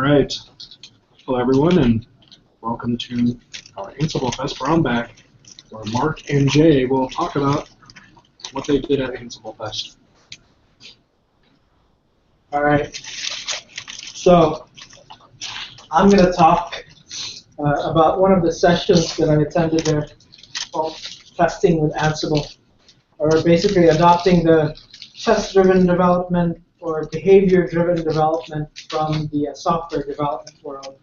right. Hello, everyone, and welcome to our AnsibleFest Brownbag, where Mark and Jay will talk about what they did at AnsibleFest. All right. So I'm going to talk about one of the sessions that I attended there called Testing with Ansible, or basically adopting the test-driven development or behavior-driven development from the software development world.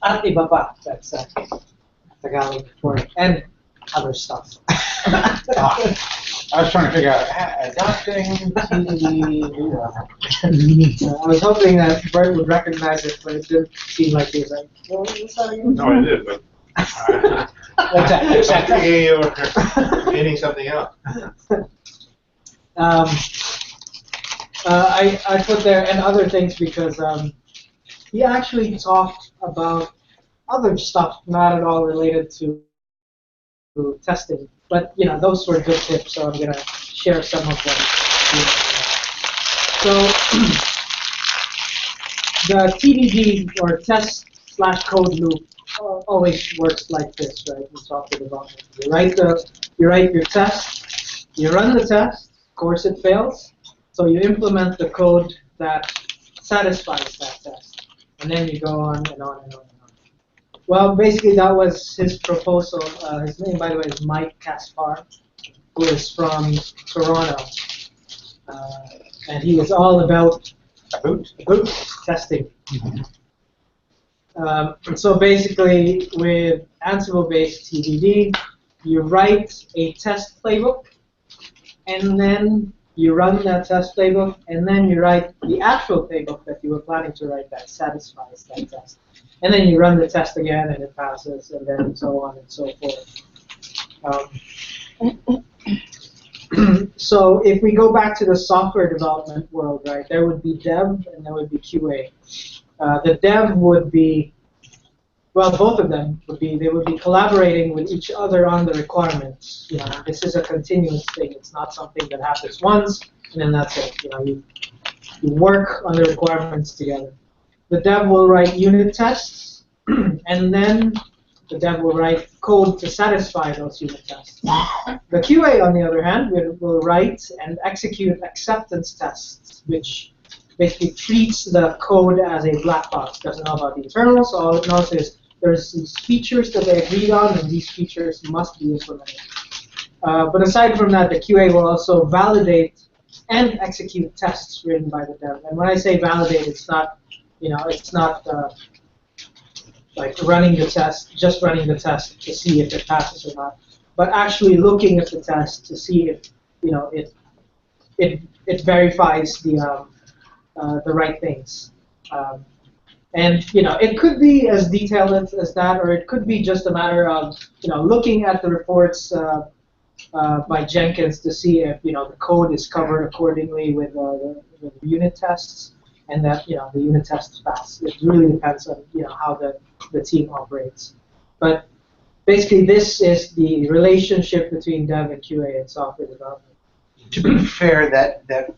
At iba pa, that's Tagalog for it, and other stuff. I was trying to figure out adopting I was hoping that Bert would recognize it, but it didn't seem like he was like, well, what's that again? No, I did, but exactly, or getting something else. I put there and other things because he actually talked about other stuff not at all related to testing, but those were good tips, so I'm gonna share some of them. So the TDD or test/code loop always works like this, right? In software development, you write your test, you run the test. Of course, it fails, so you implement the code that satisfies that test, and then you go on and on and on. Well, basically, that was his proposal. His name, by the way, is Mike Kaspar, who is from Toronto. And he was all about boot testing. So basically, with Ansible-based TDD, you write a test playbook, and then you run that test playbook, and then you write the actual playbook that you were planning to write that satisfies that test. And then you run the test again, and it passes, and then so on and so forth. So if we go back to the software development world, right, there would be dev and there would be QA. The dev would be, well, both of them would be, they would be collaborating with each other on the requirements. This is a continuous thing. It's not something that happens once, and then that's it. You work on the requirements together. The dev will write unit tests, and then the dev will write code to satisfy those unit tests. The QA, on the other hand, will write and execute acceptance tests, which basically treats the code as a black box. Doesn't know about the internals, so all it knows is there's these features that they agreed on, and these features must be implemented. But aside from that, the QA will also validate and execute tests written by the dev. And when I say validate, it's not like running the test, just running the test to see if it passes or not, but actually looking at the test to see if it verifies the right things. And it could be as detailed as that, or it could be just a matter of looking at the reports by Jenkins to see if the code is covered accordingly with the unit tests, and that the unit tests pass. It really depends on how the team operates. But basically, this is the relationship between dev and QA and software development. To be fair, that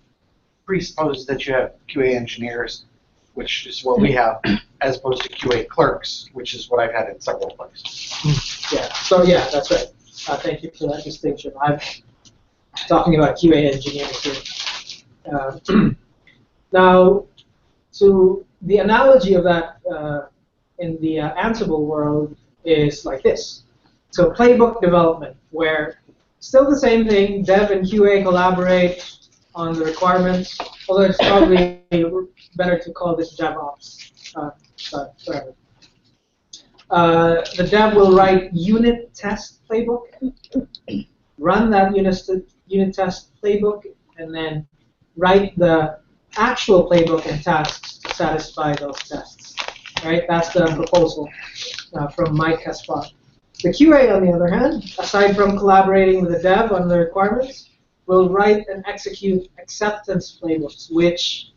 presupposes that you have QA engineers, which is what we have, as opposed to QA clerks, which is what I've had in several places. Yeah. So yeah, that's right. Thank you for that distinction. I'm talking about QA engineers here. Now, so the analogy of that in the Ansible world is like this. So playbook development, where still the same thing, dev and QA collaborate on the requirements, although it's probably better to call this DevOps. But whatever. The dev will write unit test playbook, run that unit test playbook, and then write the actual playbook and tasks to satisfy those tests. Right? That's the proposal from Mike Kaspar. The QA, on the other hand, aside from collaborating with the dev on the requirements, will write and execute acceptance playbooks, which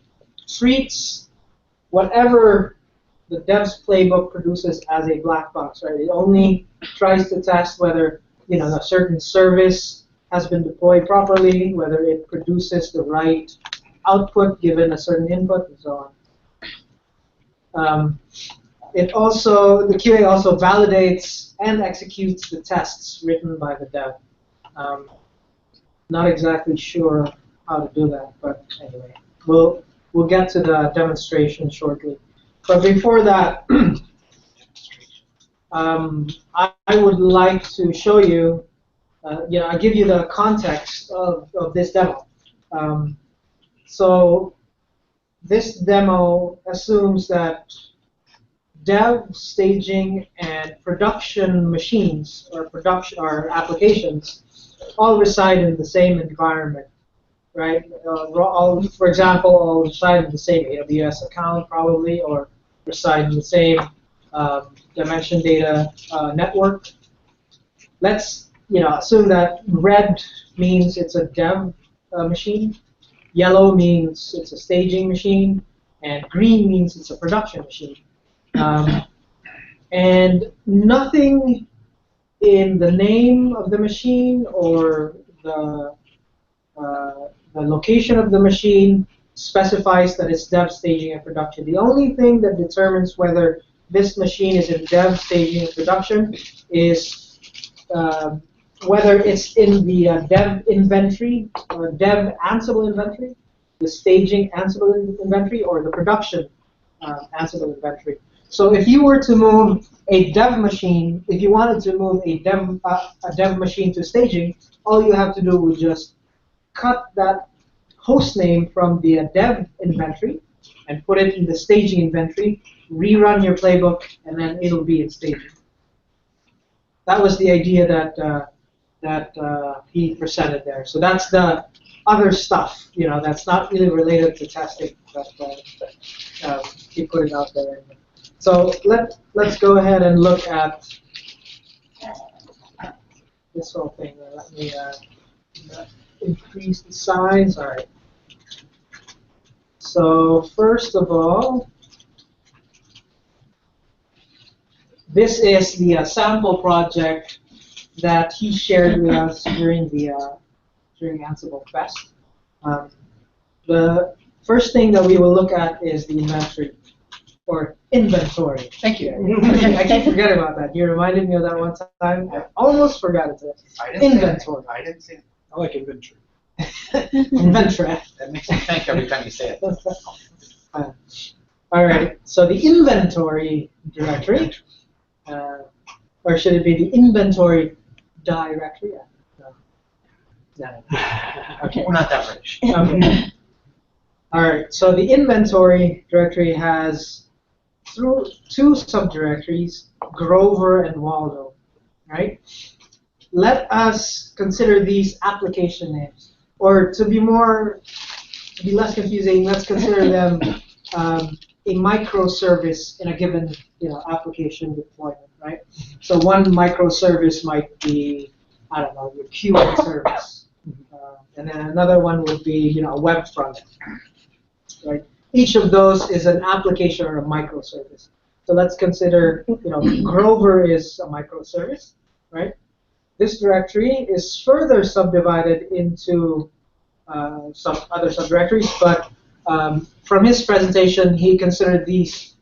treats whatever the dev's playbook produces as a black box. Right? It only tries to test whether a certain service has been deployed properly, whether it produces the right output given a certain input, and so on. It also, the QA also validates and executes the tests written by the dev. Not exactly sure how to do that, but anyway, we'll get to the demonstration shortly. But before that, I would like to show you, I'll give you the context of this demo. So this demo assumes that dev, staging, and production machines or applications all reside in the same environment, right? For example, all reside in the same AWS account probably, or reside in the same dimension data network. Let's assume that red means it's a dev machine, yellow means it's a staging machine, and green means it's a production machine. And nothing in the name of the machine or the location of the machine specifies that it's dev, staging, and production. The only thing that determines whether this machine is in dev, staging, and production is whether it's in the dev inventory, or dev Ansible inventory, the staging Ansible inventory, or the production Ansible inventory. So if you were to move a dev machine, if you wanted to move a dev machine to staging, all you have to do would just cut that host name from the dev inventory and put it in the staging inventory, rerun your playbook, and then it'll be in staging. That was the idea that he presented there. So that's the other stuff, that's not really related to testing, but he put it out there. So let's go ahead and look at this whole thing. Let me increase the size. All right. So first of all, this is the sample project that he shared with us during AnsibleFest. The first thing that we will look at is the inventory, or inventory. Thank you. I keep forgetting about that. You reminded me of that one time. I almost forgot it today. Inventory. I didn't say it. I like inventory. Inventory. That makes me think every time you say it. All right. So the inventory directory, or should it be the inventory directory? No. Okay. We're not that rich. Okay. All right. So the inventory directory has two subdirectories, Grover and Waldo. Right? Let us consider these application names, or to be less confusing, let's consider them a microservice in a given application deployment. Right? So one microservice might be, I don't know, your QA service, and then another one would be a web front end. Right? Each of those is an application or a microservice. So let's consider, Grover is a microservice, right? This directory is further subdivided into some other subdirectories, but from his presentation, he considered these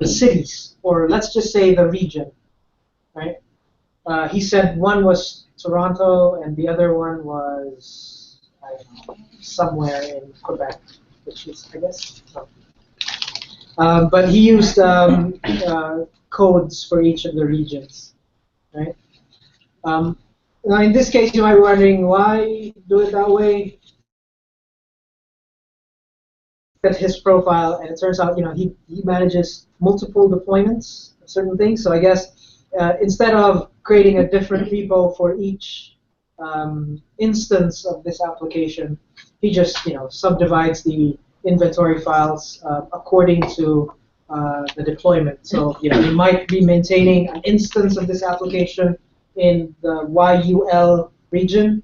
the cities, or let's just say the region, right? He said one was Toronto and the other one was, I don't know, somewhere in Quebec, which is, I guess. But he used codes for each of the regions, right? Now, in this case, you might be wondering why do it that way. At his profile, and it turns out, he manages multiple deployments of certain things. So I guess instead of creating a different repo for each instance of this application, he just subdivides the inventory files according to the deployment. So he might be maintaining an instance of this application in the YUL region,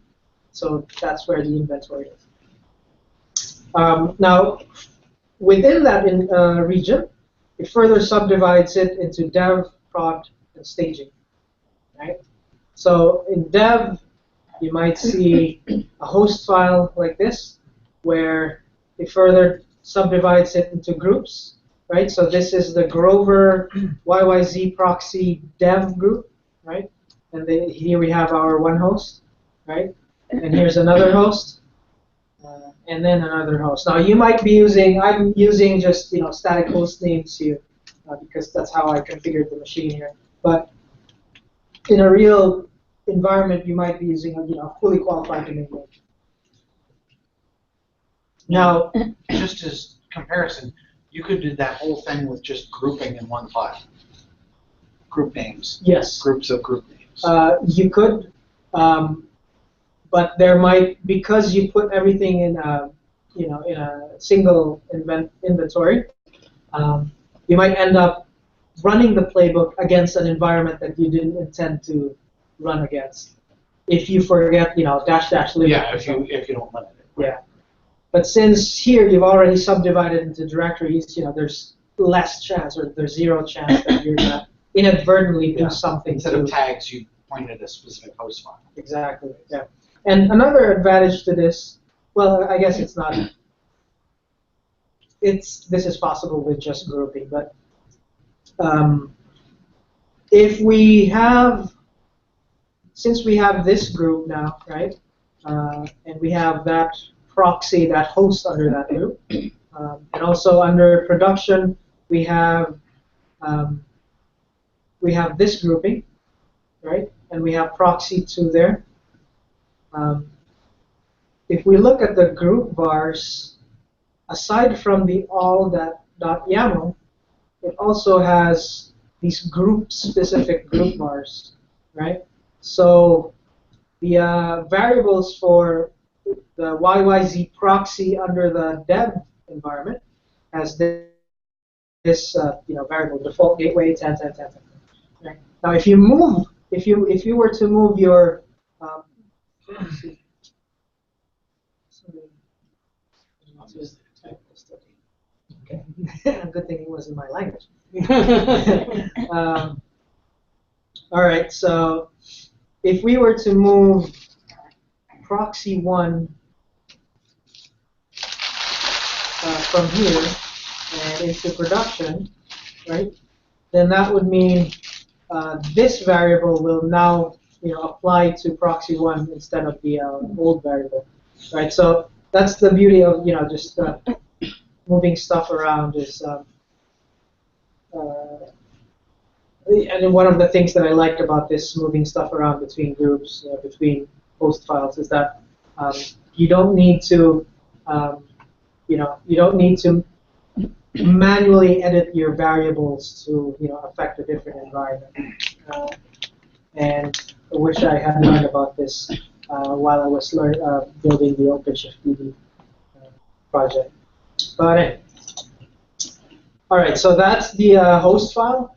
so that's where the inventory is. Now, within that region, it further subdivides it into dev, prod, and staging. Right? So in dev, you might see a host file like this, where it further subdivides it into groups. right? So this is the Grover YYZ proxy dev group, right? And here we have our one host, right? And here's another host, and then another host. Now you might be using, I'm using just static host names here because that's how I configured the machine here. But in a real environment, you might be using a fully qualified domain name. Now, just as comparison, you could do that whole thing with just grouping in one file. Group names. yes, Groups of group names. you could, but there might, because you put everything in a single inventory, you might end up running the playbook against an environment that you didn't intend to run against. If you forget, dash limit. Yeah, if you don't limit it. Yeah. But since here you've already subdivided into directories, there's less chance, or there's zero chance that you're gonna inadvertently do something. Instead of tags, you point at a specific host file. Exactly. Yeah. And another advantage to this, well, I guess it's not. This is possible with just grouping, but if we have, since we have this group now, right, and we have that proxy, that host under that group, and also under production we have this grouping, right, and we have proxy 2 there. If we look at the group vars, aside from the all.yaml, it also has these group-specific group vars, right? So the variables for the YYZ proxy under the dev environment has this variable default gateway 10 10 10 10. Right? Now, if you were to move your let's see. Okay. Good thing it wasn't my language. All right, so if we were to move proxy 1 from here and into production, right, then that would mean this variable will now apply to proxy 1 instead of the old variable, right? So that's the beauty of just moving stuff around is. And one of the things that I liked about this moving stuff around between groups, between host files, is that you don't need to, manually edit your variables to, affect a different environment. And I wish I had learned about this while I was building the OpenShift DB project. But anyway. All right, so that's the host file.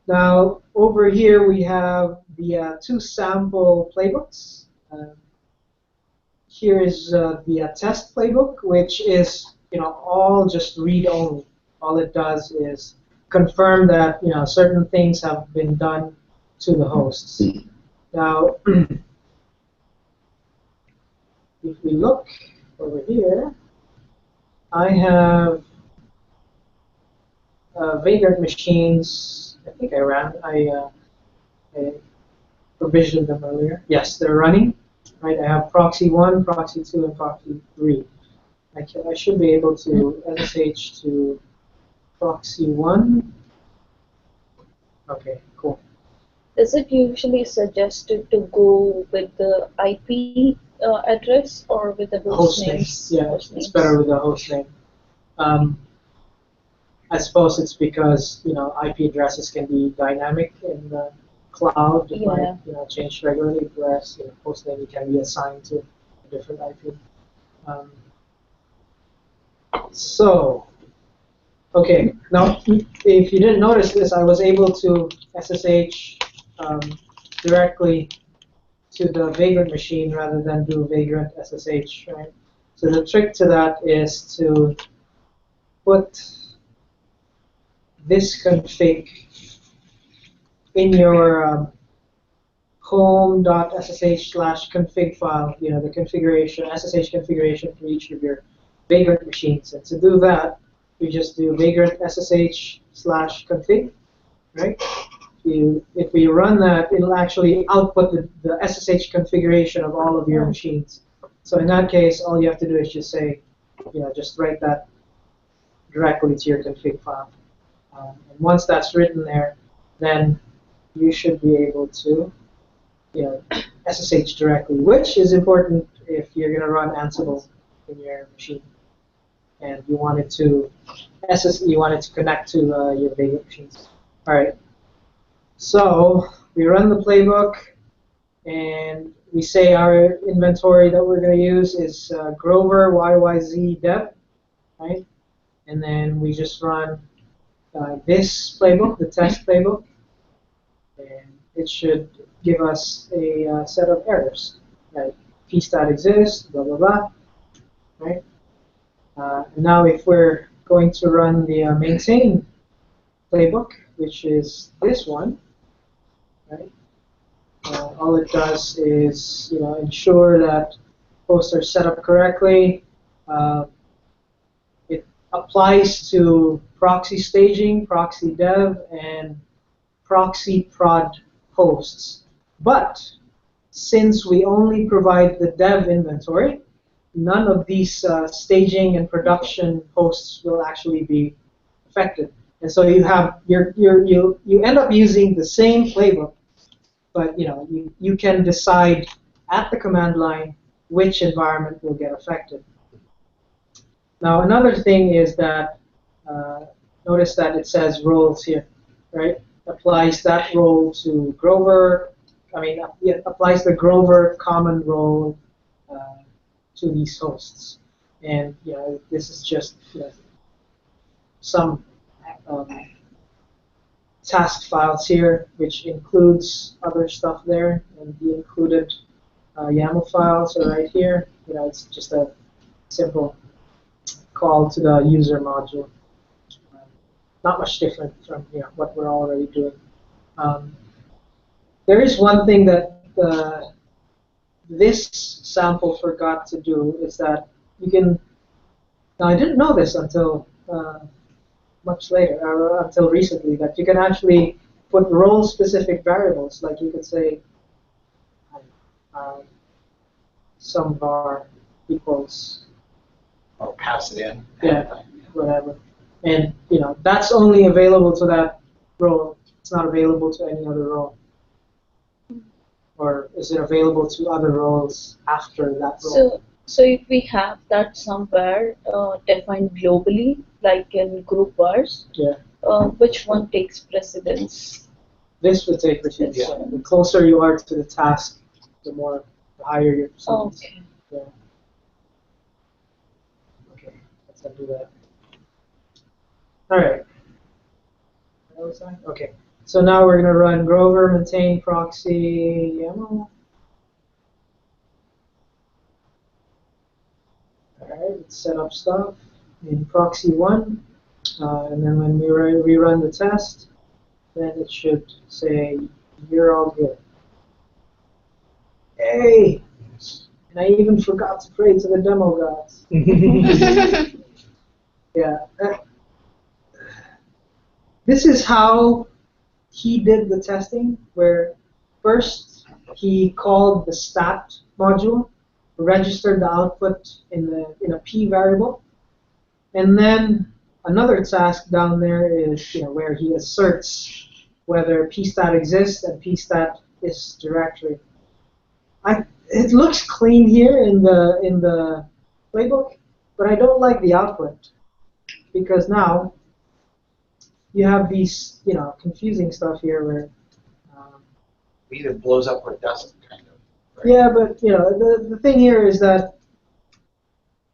Now, over here we have the 2 sample playbooks. Here is the test playbook, which is all just read-only. All it does is confirm that certain things have been done to the hosts. Now, if we look over here, I have Vagrant machines. I think I provisioned them earlier. Yes, they're running. Right, I have proxy 1, proxy 2, and proxy 3. I should be able to SSH to proxy 1. Okay, cool. Is it usually suggested to go with the IP address or with the host name? Yeah, it's better with the host name. I suppose it's because IP addresses can be dynamic in the cloud. It might change regularly, whereas host name can be assigned to a different IP. So, okay, now if you didn't notice this, I was able to SSH directly to the Vagrant machine rather than do Vagrant SSH, right? So the trick to that is to put this config in your home.ssh/config file, the configuration, SSH configuration for each of your Vagrant machines. And to do that, you just do vagrant ssh/config, right? If we run that, it'll actually output the SSH configuration of all of your machines. So in that case, all you have to do is just say, just write that directly to your config file. And once that's written there, then you should be able to, SSH directly, which is important if you're going to run Ansible in your machine, and you want it to connect to your vagrant machines. All right. So we run the playbook, and we say our inventory that we're going to use is Grover YYZ dev, right? And then we just run this playbook, the test playbook, and it should give us a set of errors, right? Pstat exists, blah, blah, blah, right? And now if we're going to run the maintain playbook, which is this one, right? All it does is, ensure that hosts are set up correctly. It applies to proxy staging, proxy dev, and proxy prod hosts. But since we only provide the dev inventory, none of these staging and production hosts will actually be affected. And so you end up using the same playbook, but you can decide at the command line which environment will get affected. Now another thing is that notice that it says roles here, right? Applies that role to Grover. It applies the Grover common role to these hosts, and this is just some task files here, which includes other stuff there, and the included YAML files are right here. It's just a simple call to the user module. Not much different from what we're already doing. There is one thing that this sample forgot to do, is that you can, now I didn't know this until much later, or until recently, that you can actually put role-specific variables, like you could say some var equals, pass it in. Yeah, whatever. And that's only available to that role. It's not available to any other role. Or is it available to other roles after that role? So if we have that somewhere defined globally, like in group bars, Yeah. Which one takes precedence? This would take precedence. Yeah. The closer you are to the task, the higher your precedence. Okay. Yeah. Okay, let's undo that. All right. What was that? Okay. So now we're going to run Grover maintain proxy YAML. All right, let's set up stuff in proxy 1. And then when we rerun the test, then it should say, you're all good. Hey! And I even forgot to pray to the demo gods. Yeah. This is how he did the testing, where first he called the stat module, registered the output in a p variable, and then another task down there is where he asserts whether pstat exists and pstat is directory. It looks clean here in the playbook, but I don't like the output, because now you have these confusing stuff here where It either blows up or it doesn't, kind of. Right? yeah, but the thing here is that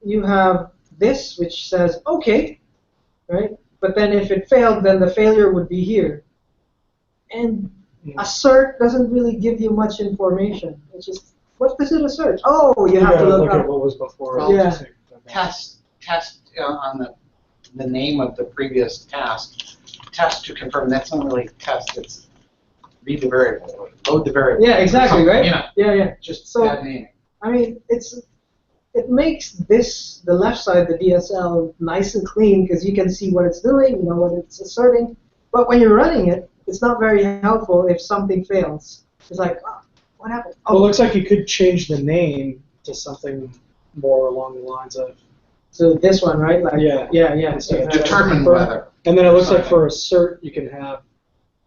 you have this which says okay, right? But then if it failed, then the failure would be here. And assert doesn't really give you much information. It's just, what does it assert? Oh, you have to look at up. what was before. Yeah. Test on the name of the previous task. Test to confirm. That's not really test. It's read the variable, load the variable. Yeah, exactly, right? You know, Yeah. just So, bad naming. I mean, it's it makes the left side, the DSL, nice and clean because you can see what it's doing, you know what it's asserting. But when you're running it, it's not very helpful if something fails. It's like, oh, what happened? Oh, Well, it looks like you could change the name to something more along the lines of. so this one, right? Like, Yeah. yeah. Instead of Determine whether. And then it looks like for assert, you can have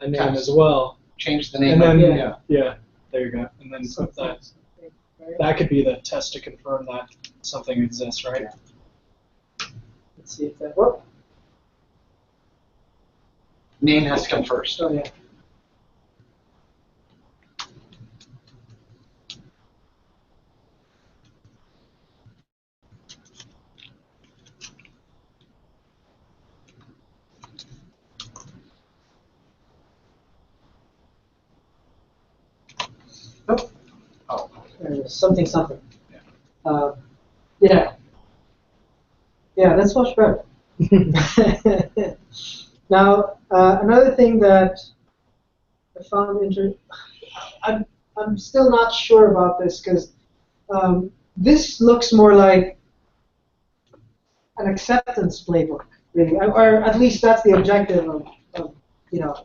a name Test. as well. Change the And name. then, Yeah. yeah, there you go. And then put that. That could be the test to confirm that something exists, right? Let's see if that. Whoop. Name has to come first. Oh yeah. Oh. Oh. Something. Yeah. Yeah, that's much better. Now, another thing that I found interesting, I'm still not sure about this because this looks more like an acceptance playbook, really, or at least that's the objective of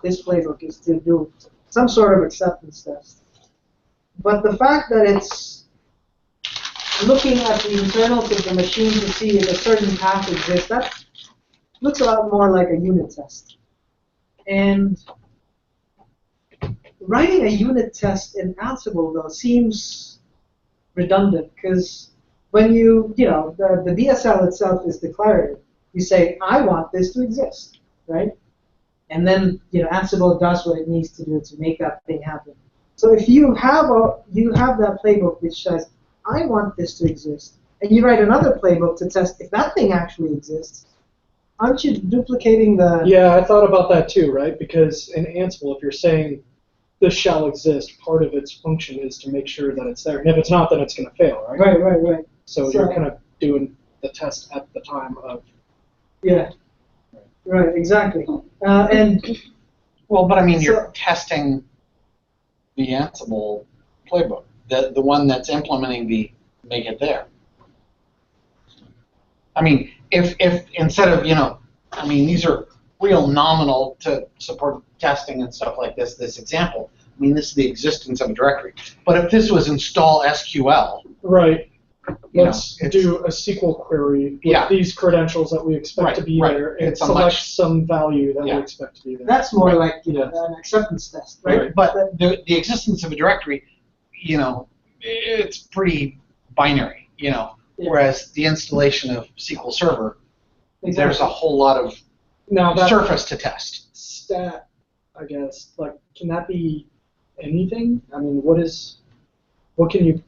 this playbook is to do some sort of acceptance test. But the fact that it's looking at the internals of the machine to see if a certain path exists, that looks a lot more like a unit test. And writing a unit test in Ansible, though, seems redundant because when the DSL itself is declarative. You say, I want this to exist, right? And then, Ansible does what it needs to do to make that thing happen. So if you have that playbook which says, I want this to exist, and you write another playbook to test if that thing actually exists, aren't you duplicating the... Yeah, I thought about that too, right? Because in Ansible, if you're saying this shall exist, part of its function is to make sure that it's there. And if it's not, then it's going to fail, right? Right. So you're kind of doing the test at the time of... Yeah. Right, exactly. And Well, but I mean, you're So- testing the Ansible playbook, the one that's implementing the make it there. I mean, if instead of, I mean, these are real nominal to support testing and stuff like this example. I mean, this is the existence of a directory. But if this was install SQL, Right. you Let's know, it's- do a SQL query with Yeah. these credentials that we expect to be Right. there and It's a select much- some value that Yeah. we expect to be there. that's more Right. like Yeah. an acceptance test, right? Right. but the existence of a directory, it's pretty binary, Yeah. Whereas the installation of SQL Server, there's a Exactly. whole lot of Now that surface to test. stat, I guess, like, can that be anything? I mean, what can you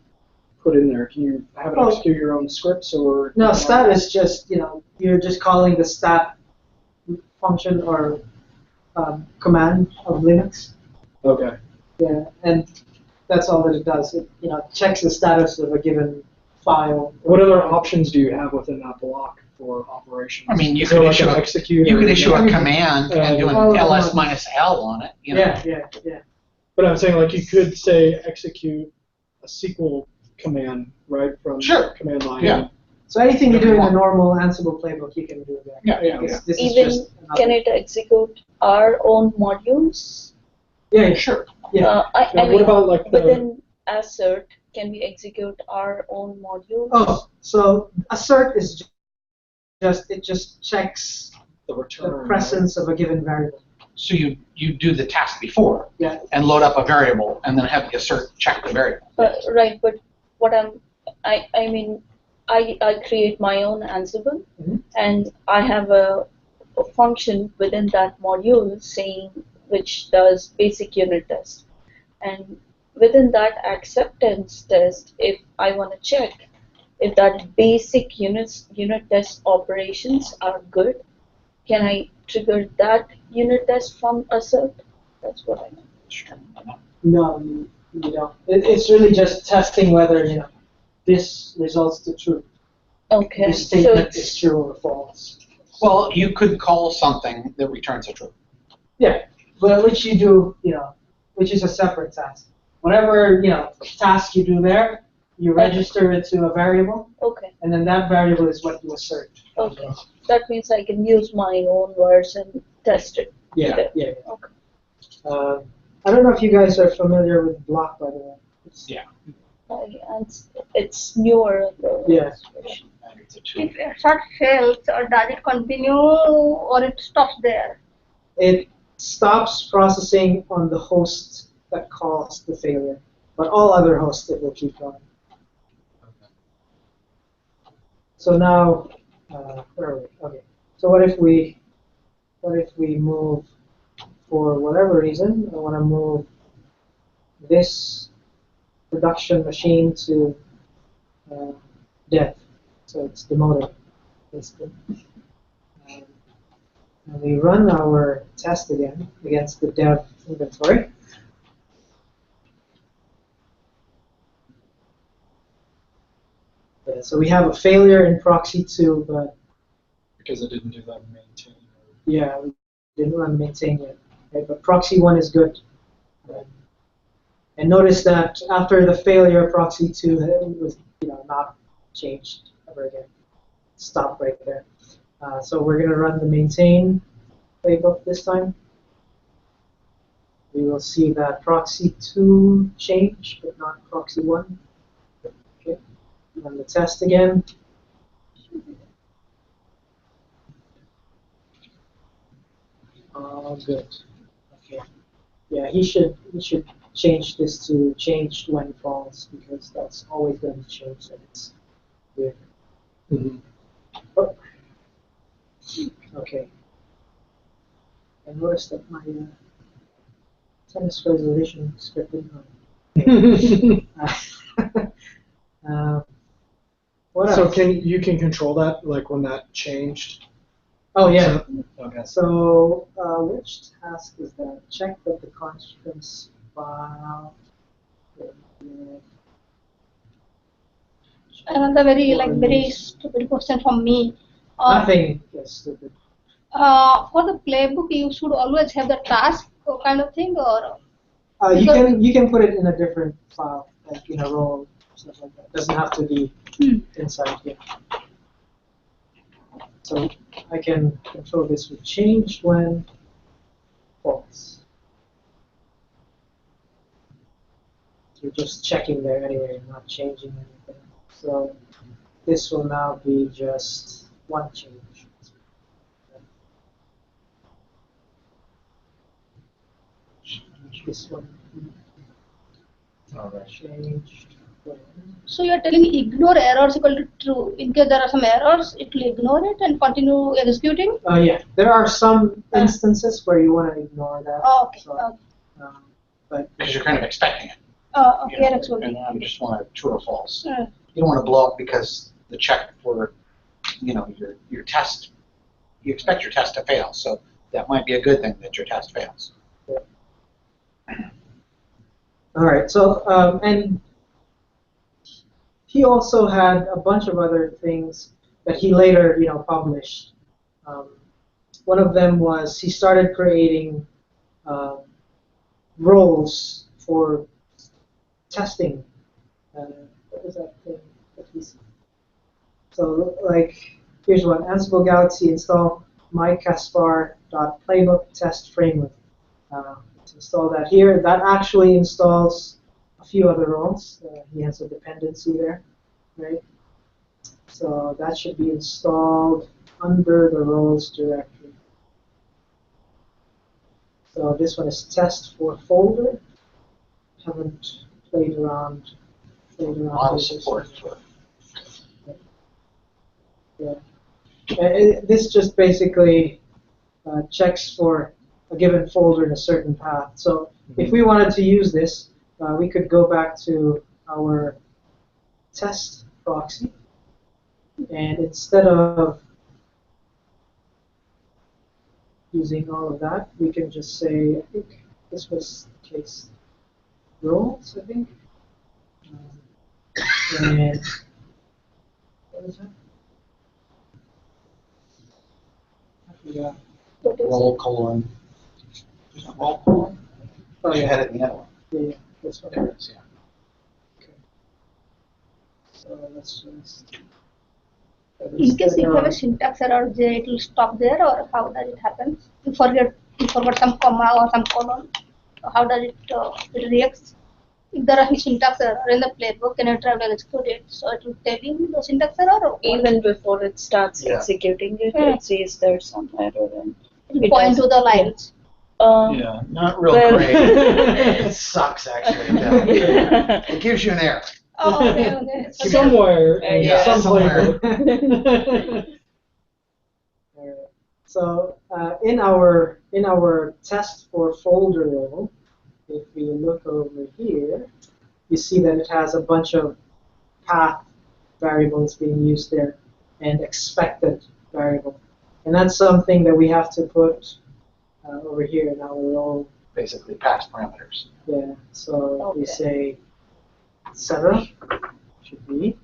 put in there? Can you have it Oh. execute your own scripts or? No, stat is just, you're just calling the stat function or command of Linux. Okay. Yeah, and that's all that it does. It, checks the status of a given file. What other options do you have within that block for operations? I mean, you Is there could like issue an a- execute. You or- could issue a command and do an Oh, ls no. minus L on it. Yeah. But I'm saying, like, you could say execute a SQL command, right, from Sure. command line. Yeah. So anything you do in a Whatever you normal Ansible playbook, you can do there. Yeah. This is Even just another- can it execute our own modules? Yeah, Sure. Yeah. I Now, what mean, about, like, the, within assert, can we execute our own modules? Oh, so assert is it just checks the return? the right? presence of a given variable. So you do the task before Yeah. and load up a variable and then have the assert check the variable. Right, but what I mean, I create my own Ansible, Mhm. and I have a function within that module saying which does basic unit test, and within that acceptance test, if I want to check if that basic unit test operations are good, can I trigger that unit test from assert? That's what I mean. No, you don't. It's really just testing whether this results to true. Okay, This so statement is it's, true or false. Well, you could call something that returns a true. Yeah, but which you do, which is a separate task. Whatever task you do there, You register it to a variable, Okay. and then that variable is what you assert. Okay. That means I can use my own words and test it. Yeah. Okay. I don't know if you guys are familiar with block, by the way. Yeah. And it's newer. Yeah. If assert fails, or does it continue, or it stops there? It stops processing on the host that caused the failure, but all other hosts it will keep going. So now, where are we? Okay. So what if we move, for whatever reason, I want to move this production machine to dev. So it's demoted. And we run our test again against the dev inventory. Yeah, so we have a failure in proxy 2, but Because it didn't do that maintain. yeah, we didn't run maintain yet. Right? But proxy 1 is good. And notice that after the failure, proxy 2 was not changed ever again. Stop right there. So we're going to run the maintain playbook this time. We will see that proxy 2 changed, but not proxy 1. Okay. Run the test again. Oh, good. Okay. Yeah, he should change this to changed when false, because that's always going to change. And it's weird. Mm-hmm. Oh. Okay. I noticed that my tennis resolution script didn't run. What So else? you can control that, like when that changed? Oh yeah. Okay. So which task is that? Check that the constants file. Another very stupid question from me. Nothing is stupid. For the playbook, you should always have the task kind of thing, or You can put it in a different file, like in a row, stuff like that. It doesn't have to be inside here. So I can control this with changed when false. You're just checking there anyway, you're not changing anything. So this will now be just one change. This one changed. so you are telling ignore errors equal to true. In case there are some errors, it will ignore it and continue executing. Yeah, there are some instances where you want to ignore that. Oh, okay. So, Okay. but Because you're kind of expecting it. Okay, you know, excellent. and you just want a true or false. Uh, You don't want to blow up because the check for, your test, you expect your test to fail. So that might be a good thing that your test fails. all right. So and he also had a bunch of other things that he later, published. One of them was he started creating roles for testing. What was that thing that he's? So like, here's one: Ansible Galaxy install mycaspar.playbook test framework. Let's install that here. That actually installs a few other roles. He has a dependency there, right? So that should be installed under the roles directory. So this one is test for folder. Haven't played around. Model support for. Yeah. This just basically checks for a given folder in a certain path. So if we wanted to use this, we could go back to our test proxy, and instead of using all of that, we can just say, I think this was case roles, I think. And what is that? I forgot. Roll colon. There's a roll colon? Oh You yeah, had it in the other one. yeah, this one. There it is, yeah. Okay. So let's just. In case you have a syntax error, it will stop there, or how does it happen? You forgot some comma or some colon. How does it reacts? If there are any syntax error in the playbook, and you try to execute it, so it will tell you the syntax error. Or Even before it starts executing it, it says there's some error and it will point to the lines. Yeah, not real well- great. It sucks, actually. Yeah. It gives you an error. Oh, okay. Somewhere, in Yeah, some somewhere. flavor. Alright. So in our test for folder role, if we look over here, you see that it has a bunch of path variables being used there and expected variable, and that's something that we have to put over here in our role. Basically, pass parameters. Yeah. So we Okay. say etc. should be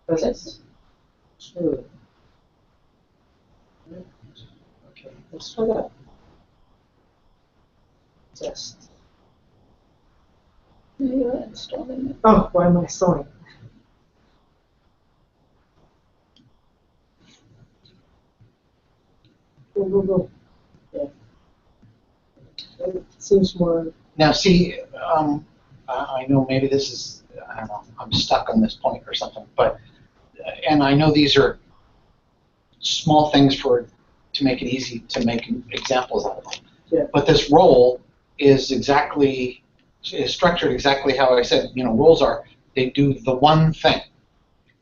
present. True. Okay, let's try that. Test. You're installing it. Oh, why am I sewing? Go, go, go. Yeah. It seems more. Now, see, I know maybe this is, I don't know, I'm stuck on this point or something, but, and I know these are small things to make it easy to make examples out of them. Yeah. But this role is structured exactly how I said, roles are. They do the one thing.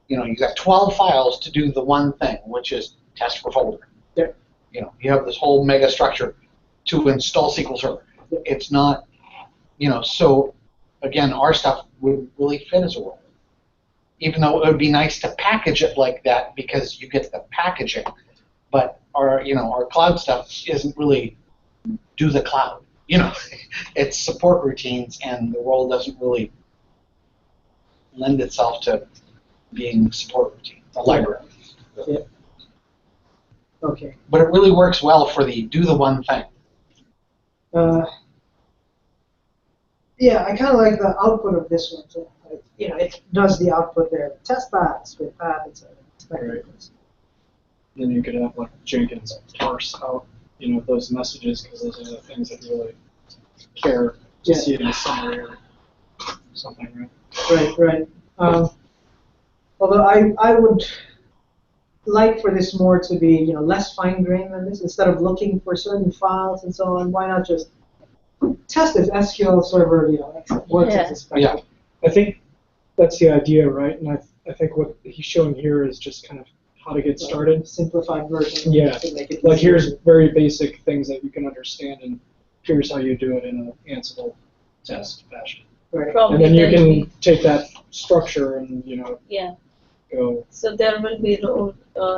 You got 12 files to do the one thing, which is test for folder. Yeah. You have this whole mega structure to install SQL Server. Yeah. It's not, so again, our stuff would really fit as a role. Even though it would be nice to package it like that because you get the packaging, but our cloud stuff isn't really do the cloud. It's support routines, and the role doesn't really lend itself to being support routine, a library. Yeah. Okay. But it really works well for the do the one thing. Yeah, I kind of like the output of this one. So, it does the output there. Test paths with path, etc. Right. Then you could have like Jenkins parse out, those messages because those are the things that really care to see it in a summary or something, right? Right. Although I would like for this more to be, less fine-grained than this. Instead of looking for certain files and so on, why not just test if SQL Server, works as expected? Yeah. I think that's the idea, right? And I think what he's showing here is just kind of how to get started. Simplified version. Yeah. To make it Like easier. here's very basic things that you can understand, and here's how you do it in an Ansible test fashion. Right. Probably And then you there'll can take that structure and Yeah. go. So there will be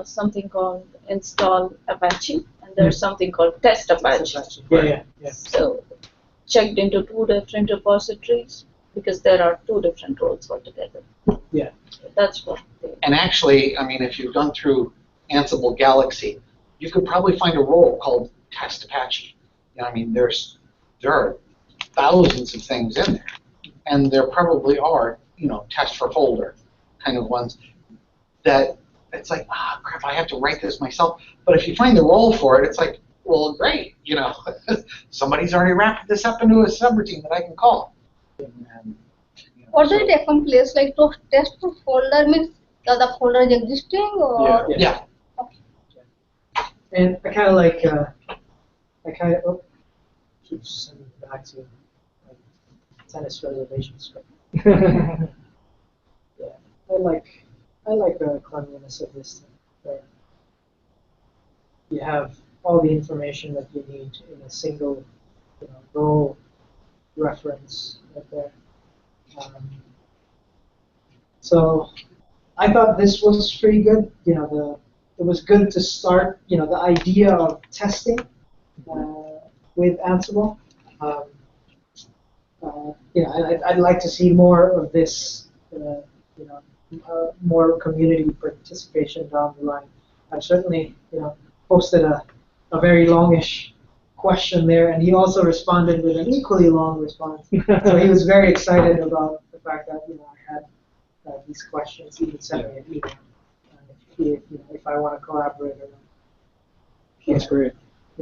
something called install Apache, and there's something called test Apache. Yeah. So checked into two different repositories because there are two different roles altogether. Yeah. That's what they. And actually, if you've gone through Ansible Galaxy, you could probably find a role called Test Apache. There are thousands of things in there, and there probably are, test for folder kind of ones that it's like, crap, I have to write this myself. But if you find the role for it, it's like, well, great, somebody's already wrapped this up into a subroutine that I can call. And, Or does it take some place like to test for folder means the folder is existing or? Yeah. And I kind of like, keep sending it back to like, tennis reservation script. Yeah, I like the cleanliness of this thing. Where you have all the information that you need in a single, role reference right there. So I thought this was pretty good. It was good to start. The idea of testing with Ansible. I'd like to see more of this. More community participation down the line. I've certainly, posted a very longish question there, and he also responded with an equally long response. So he was very excited about the fact that I had these questions, you can send me an email if I want to collaborate or not. That's great.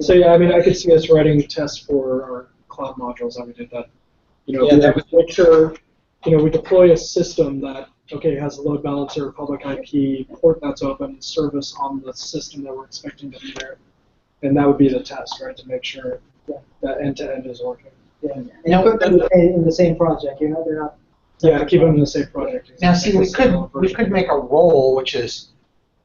So yeah, I mean, I could see us writing tests for our cloud modules that we did that. Yeah, that was- make sure, we deploy a system that, okay, has a load balancer, public IP, port that's open, service on the system that we're expecting to be there. And that would be the test, right, to make sure that end-to-end is working. Yeah. And you put them in the same project, they're not. Yeah, keep them in the same project. Now, see, we could make a role which is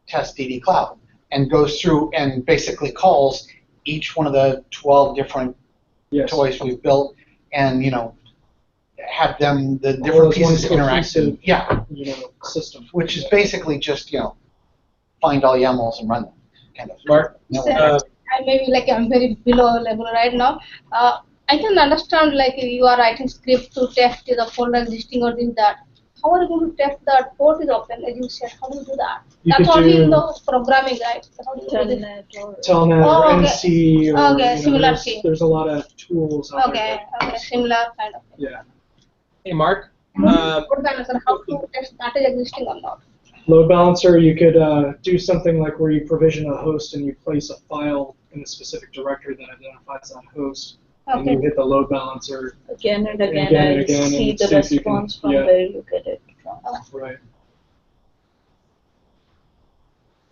test DD Cloud and goes through and basically calls each one of the 12 different toys we've built and, have them, the different pieces interact. Yeah. System. Which is basically just, find all YAMLs and run them, kind of. Mark? I maybe like I'm very below level right now. I can understand like you are writing script to test the folder existing or this that. How are you going to test that port is open as you said? How do you do that? That's only in the programming, right? So how do you do this? Telnet or okay. NC or Similar thing. there's a lot of tools out there. Okay, similar kind of thing. Yeah. Hey, Mark? Load balancer, how to test that is existing or not? Load balancer, you could do something like where you provision a host and you place a file in a specific directory that identifies that host, and you hit the load balancer Again and again, and and again, see and the see if you can- response from where you get it from. Right.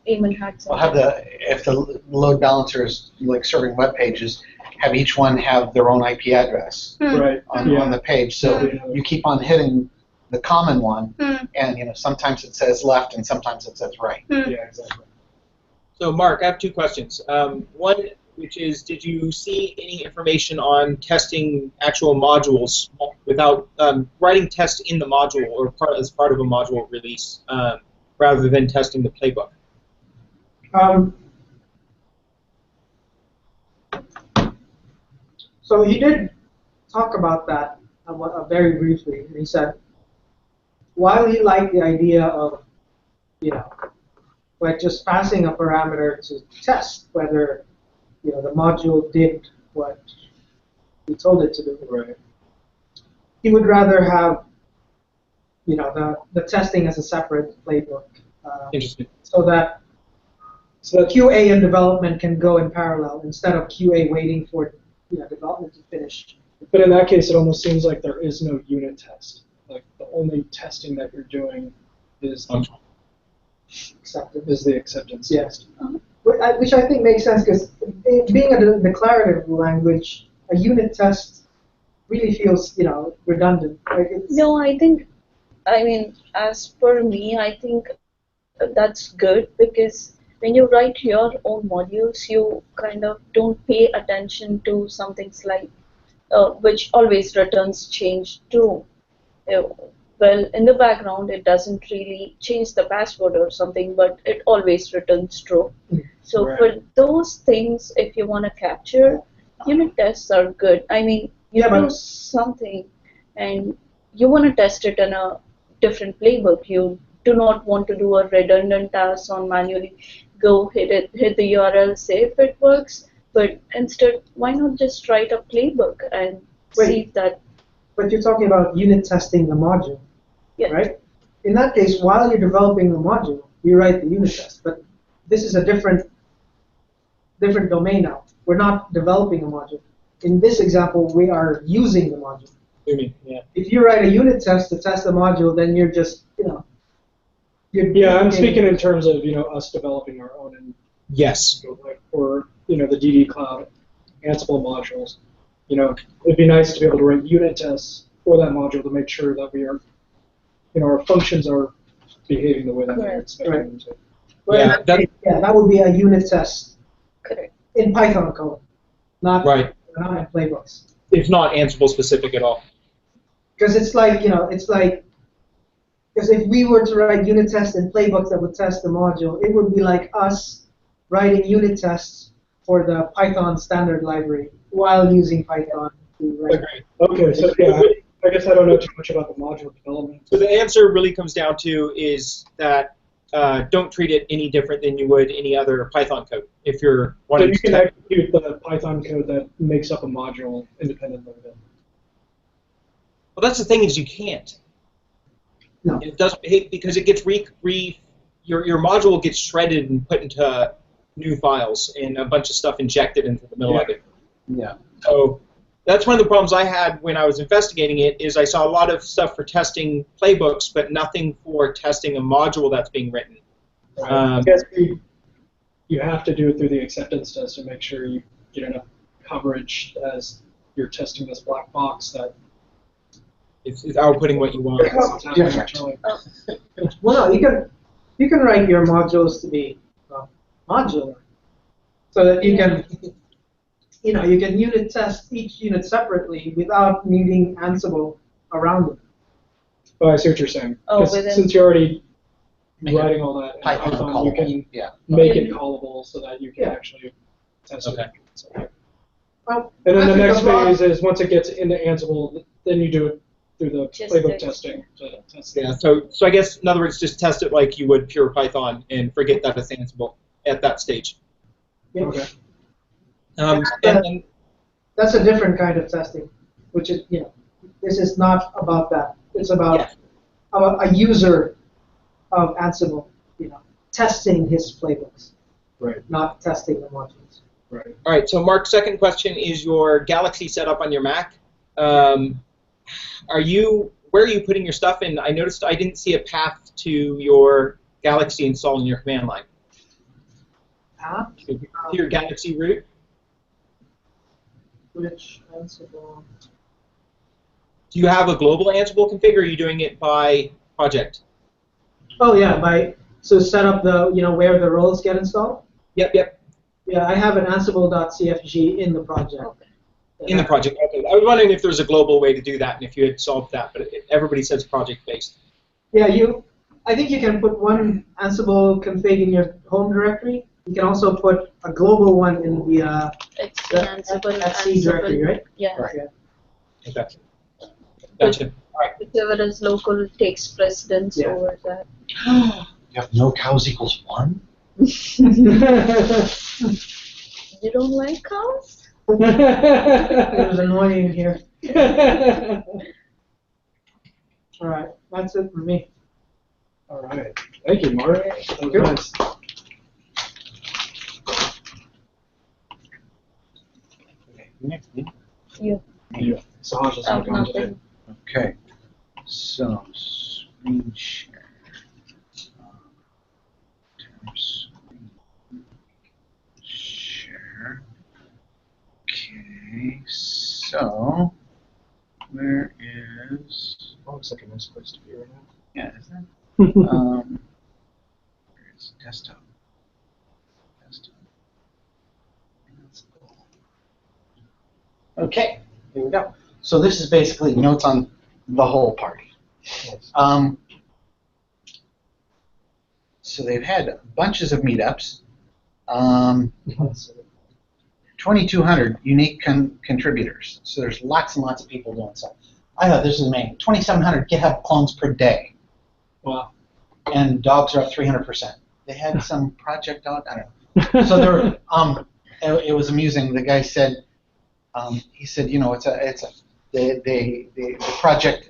Even had some. We'll have if the load balancer is like serving web pages, have each one have their own IP address Right. on the page. So you keep on hitting the common one, and sometimes it says left and sometimes it says right. Yeah, exactly. So, Mark, I have two questions. One, which is, did you see any information on testing actual modules without writing tests in the module or as part of a module release rather than testing the playbook? So he did talk about that very briefly, and he said, while he liked the idea of, like just passing a parameter to test whether, the module did what we told it to do, Right. he would rather have, the testing as a separate playbook, Interesting. so that QA and development can go in parallel instead of QA waiting for development to finish. But in that case, it almost seems like there is no unit test. Like the only testing that you're doing is the acceptance test. Which I think makes sense because being a declarative language, a unit test really feels redundant. No, as per me, I think that's good because when you write your own modules, you kind of don't pay attention to some things like which always returns change true. Well, in the background, it doesn't really change the password or something, but it always returns true. So Right. for those things, if you want to capture, unit tests are good. You do something and you want to test it in a different playbook. You do not want to do a redundant task on manually go hit the URL, say if it works, but instead, why not just write a playbook and see if that. But you're talking about unit testing the module, right? In that case, while you're developing the module, you write the unit test. But this is a different domain now. We're not developing a module. In this example, we are using the module. If you write a unit test to test the module, then you're just, Yeah, I'm speaking in terms of us developing our own and Yes. or the DD Cloud Ansible modules. It'd be nice to be able to write unit tests for that module to make sure that we are, our functions are behaving the way that we're expecting them to. That would be a unit test. Correct. In Python code, not in playbooks. It's not Ansible specific at all. Because it's like, because if we were to write unit tests in playbooks that would test the module, it would be like us writing unit tests for the Python standard library while using Python to write. Okay, so I guess I don't know too much about the module development. So the answer really comes down to is that don't treat it any different than you would any other Python code. If you're wanting So you to can execute the Python code that makes up a module independently of it. Well, that's the thing is you can't. No. It doesn't because it gets your module gets shredded and put into new files and a bunch of stuff injected into the middle of it. Yeah. So that's one of the problems I had when I was investigating it. Is I saw a lot of stuff for testing playbooks, but nothing for testing a module that's being written. I guess you have to do it through the acceptance test to make sure you get enough coverage as you're testing this black box that It's outputting what you want. Well, no, you can write your modules to be modular, so that you can, you can unit test each unit separately without needing Ansible around it. Oh, I see what you're saying. Oh, 'Cause within- since you're already Make it writing all that in Python Python, you callable. can Yeah. make it callable so that you can actually test Okay. it. So, Well, and then the actually, next a lot- phase is once it gets into Ansible, then you do it through the Just playbook the- testing to test Yeah. So I guess in other words, just test it like you would pure Python and forget that it's Ansible at that stage. Yeah. Okay. And That's a different kind of testing, which is, this is not about that. It's about a user of Ansible, testing his playbooks, Right. not testing the modules. Right. all right. So Mark, second question is your Galaxy set up on your Mac. Where are you putting your stuff in? I noticed I didn't see a path to your Galaxy install in your command line. App, To your Galaxy root. which Ansible. Do you have a global Ansible config, or are you doing it by project? Oh yeah, so set up the where the roles get installed. Yep. Yeah, I have an Ansible.cfg in the project. Okay. In the project. Okay. I was wondering if there's a global way to do that and if you had solved that, but everybody says project-based. Yeah, I think you can put one Ansible config in your home directory. You can also put a global one in the Ansible, FC directory, right? Yeah. Right. Okay. Gotcha. Whichever is local takes precedence Yeah. over that. You have no cows equals 1? You don't like cows? It was annoying here. All right, that's it for me. All right. Thank you, Mark. That was nice. Next. You. Yeah. Sahaj is not going today. Nothing. Okay. So, screen share. Screen share. Okay, so, where is, That looks like a nice place to be right now. yeah, isn't it? Where's desktop? Desktop. Let's go. Okay, here we go. So this is basically notes on the whole party. So they've had bunches of meetups. 2,200 unique contributors. So there's lots and lots of people doing stuff. I thought this was amazing. 2,700 GitHub clones per day. Wow. And dogs are up 300%. They had some project dog, I don't know. So there, it was amusing. The guy said, he said, the project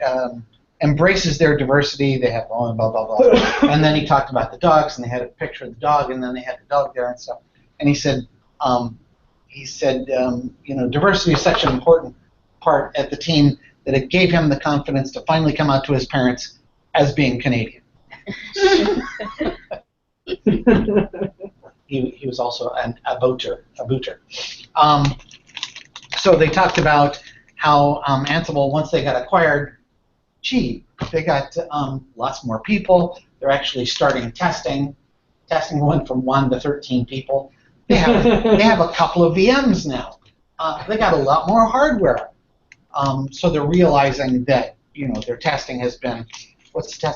embraces their diversity. They have blah blah blah blah. And then he talked about the dogs, and they had a picture of the dog, and then they had the dog there and stuff. And he said, diversity is such an important part at the team that it gave him the confidence to finally come out to his parents as being Canadian. He was also a booter. So they talked about how Ansible, once they got acquired, they got lots more people. They're actually starting testing. Testing went from 1 to 13 people. They have a couple of VMs now. They got a lot more hardware. So they're realizing that their testing has been, what's the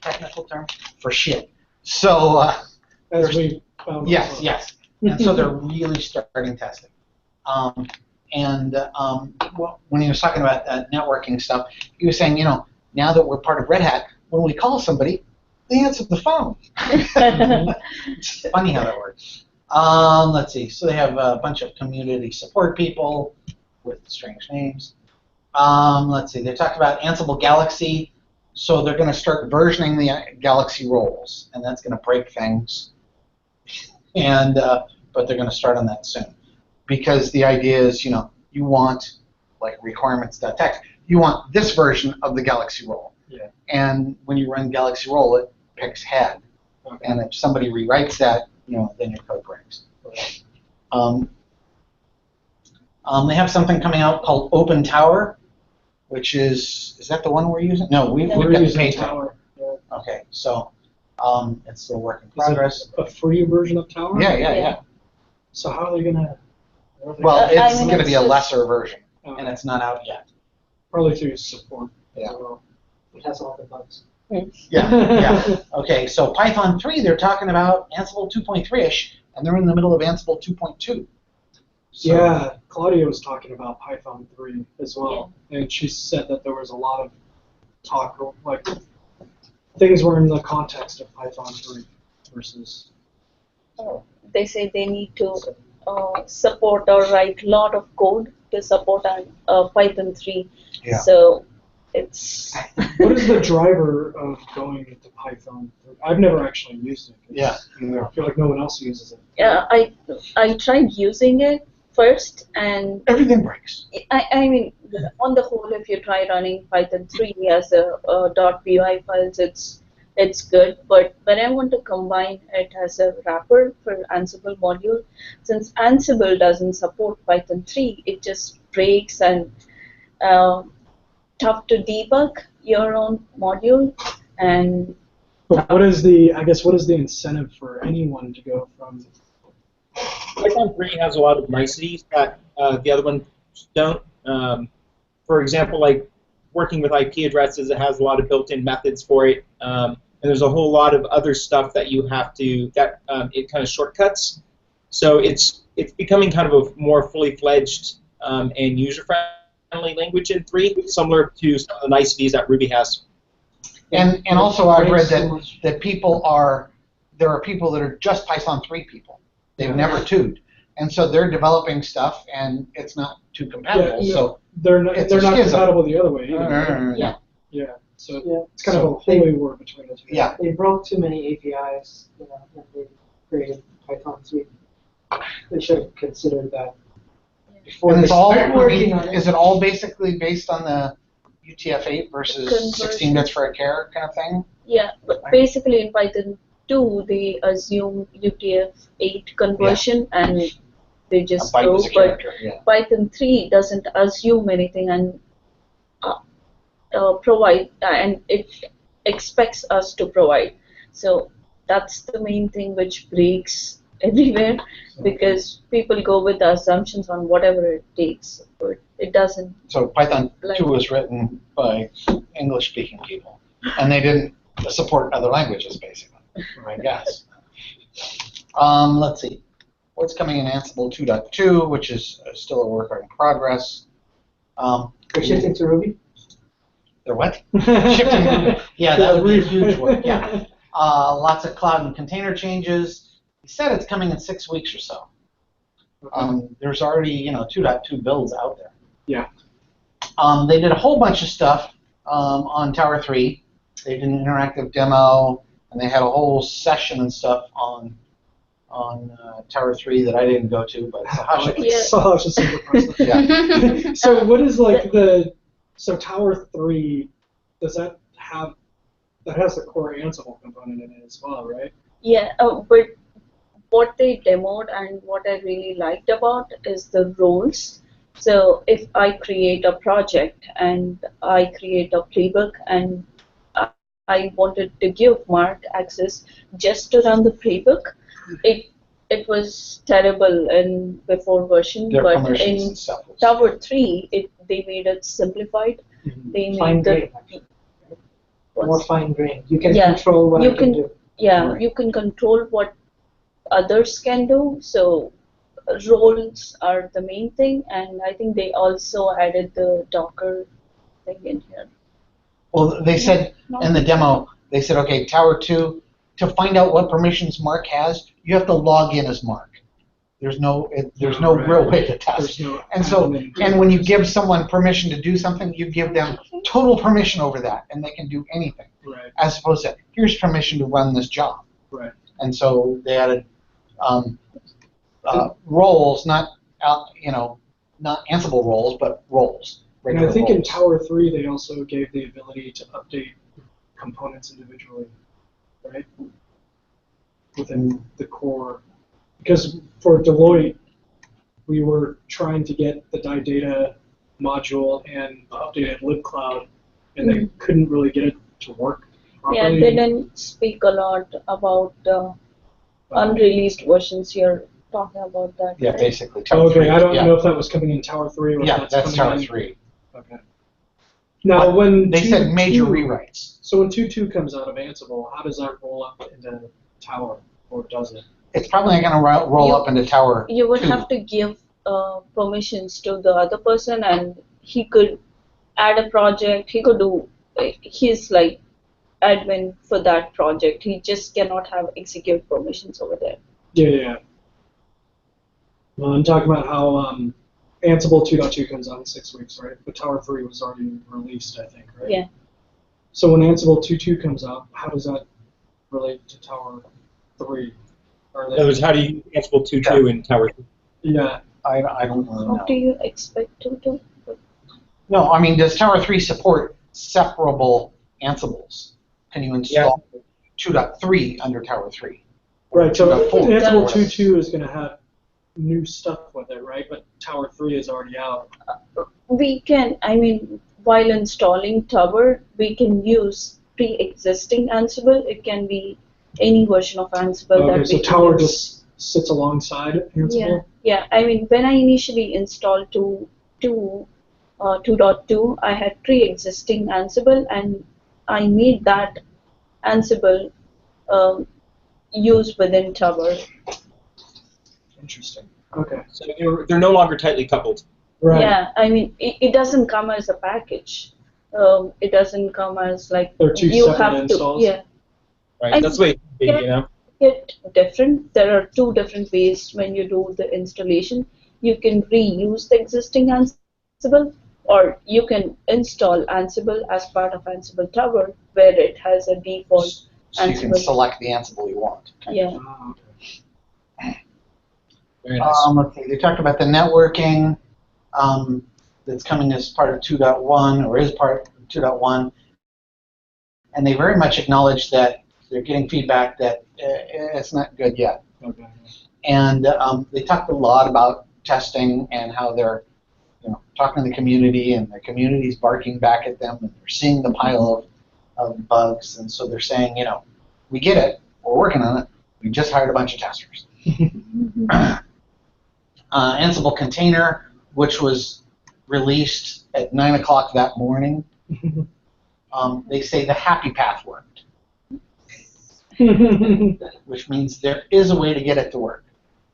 technical term? For shit. So As we found yes. And so they're really starting testing. When he was talking about networking stuff, he was saying, now that we're part of Red Hat, when we call somebody, they answer the phone. It's funny how that works. Let's see. So they have a bunch of community support people with strange names. Let's see. They talked about Ansible Galaxy. So they're going to start versioning the Galaxy roles, and that's going to break things. And but they're going to start on that soon, because the idea is, you know, you want like requirements.txt. You want this version of the Galaxy role. Yeah. And when you run Galaxy roll, it picks head. Okay. And if somebody rewrites that, you know, then your code breaks. They have something coming out called Open Tower, which is that the one we're using? No, we've We're got the using paid Tower. Yeah. Okay, so it's still work in Is progress. it a free version of Tower? Yeah. So how are they gonna? Well, I it's mean, going to be a it's lesser version, Okay. and it's not out yet. Probably through support. Yeah. Well, It has all the bugs. Yeah. Okay, so Python 3, they're talking about Ansible 2.3-ish, and they're in the middle of Ansible 2.2. So, yeah, Claudia was talking about Python 3 as well, and she said that there was a lot of talk, like things were in the context of Python 3 versus. They say they need to support or write a lot of code to support Python 3. Yeah. So it's What is the driver of going into Python 3? I've never actually used it. Yeah. I feel like no one else uses it. yeah. I tried using it first, and Everything breaks. I mean, on the whole, if you try running Python 3 as a .py files, it's good. But when I want to combine it as a wrapper for Ansible module, since Ansible doesn't support Python 3, it just breaks and tough to debug your own module. And But what is the incentive for anyone to go from? Python 3 has a lot of niceties that the other ones don't. For example, like working with IP addresses, it has a lot of built-in methods for it. And there's a whole lot of other stuff that you have to, it kind of shortcuts. So it's becoming kind of a more fully fledged and user-friendly language in 3, similar to some of the niceties that Ruby has. And also I've read so much. that there are people that are just Python 3 people. They've never 2'd. And so they're developing stuff, and it's not too compatible. Yeah, So they're not it's a compatible schism. the other way either. right? Yeah. Yeah. So Yeah. it's kind of a holy war between the two. Yeah. They broke too many APIs, you know, when they created Python 3. They should have considered that before And they it's all, start working on it. is it all basically based on the UTF-8 versus Conversion. 16 bits for a char kind of thing? yeah, but basically in Python 2, they assume UTF-8 conversion and they A just byte go. was a But character, yeah. Python 3 doesn't assume anything and provide, and it expects us to provide. So that's the main thing which breaks everywhere, because people go with the assumptions on whatever it takes, but it doesn't. So Python Like- 2 was written by English-speaking people, and they didn't support other languages, basically, I guess. Let's see. What's coming in Ansible 2.2, which is still a work in progress. We're shifting to Ruby. They're what? Shifting. Yeah, that would be a huge work, yeah. Lots of cloud and container changes. He said it's coming in 6 weeks or so. There's already, 2.2 builds out there. Yeah. They did a whole bunch of stuff on Tower 3. They did an interactive demo, and they had a whole session and stuff on Tower 3 that I didn't go to, but Sahasha. Yeah. Sahasha super impressive. Yeah. So what is like so Tower 3, does that has the core Ansible component in it as well, right? Yeah, but what they demoed and what I really liked about is the roles. So if I create a project and I create a playbook and I wanted to give Mark access just to run the playbook, it was terrible in before version, Their but permissions in and stuff was- Tower 3, they made it simplified. Mhm. They Fine made the grained, actually. More fine grained. You can Yeah. control what You I can can- do. Yeah, Right. you can control what others can do. So roles are the main thing, and I think they also added the Docker thing in here. Well, they said in the demo, they said, okay, Tower 2, to find out what permissions Mark has, you have to log in as Mark. There's no Right. real way to test. There's no And so, admin. and when you give someone permission to do something, you give them total permission over that, and they can do anything, Right. as opposed to here's permission to run this job. Right. And so they added roles, not not Ansible roles, but roles. And I think in Tower 3 they also gave the ability to update components individually, right? Within the core. Because for Deloitte, we were trying to get the DiData module and the updated libcloud, and they couldn't really get it to work Yeah, properly. they didn't speak a lot about unreleased versions. You're talking about that. Yeah, right? basically Tower 3. Okay, I don't yeah. know if that was coming in Tower 3 or if Yeah, that's coming Tower in. 3. Okay. Now, But when they said major 2.2 rewrites. So when 2.2 comes out of Ansible, how does that roll up into Tower, or does it? It's probably not going to roll You- up into Tower You would 2. have to give permissions to the other person, and he could add a project. He could do. He's like admin for that project. He just cannot have execute permissions over there. Yeah. Well, I'm talking about how Ansible 2.2 comes out in 6 weeks, right? But Tower 3 was already released, I think, right? Yeah. So when Ansible 2.2 comes out, how does that relate to Tower 3? Are In other words, how do you Ansible 2.2 in Tower 3? Yeah. I don't really How know. do you expect to do? No, I mean, does Tower 3 support separable Ansibles? Can you install 2.3 under Tower 3? Right, so 2.4. Ansible Or- 2.2 is going to have new stuff with it, right? But Tower 3 is already out. We can, I mean, while installing Tower, we can use pre-existing Ansible. It can be any version of Ansible Okay, that so we can Tower use. just sits alongside Ansible? Yeah. I mean, when I initially installed 2.2, I had pre-existing Ansible, and I made that Ansible use within Tower. Interesting. Okay. So they're no longer tightly coupled. Right. Yeah, I mean, it doesn't come as a package. It doesn't come as like They're two you separate have installs? to. Yeah, Right. And- That's the way it should be, you know. it different. There are two different ways when you do the installation. You can reuse the existing Ansible, or you can install Ansible as part of Ansible Tower, where it has a default. So you can Ansible. select the Ansible you want. Yeah. Oh, okay. Very nice. Let's see, they talked about the networking that's coming as part of 2.1 or is part of 2.1, and they very much acknowledge that they're getting feedback that it's not good yet. Okay. And they talked a lot about testing and how they're talking to the community, and the community's barking back at them, and they're seeing the pile of bugs, and so they're saying, we get it, we're working on it, we just hired a bunch of testers. Ansible Container, which was released at 9 o'clock that morning, they say the happy path worked, which means there is a way to get it to work.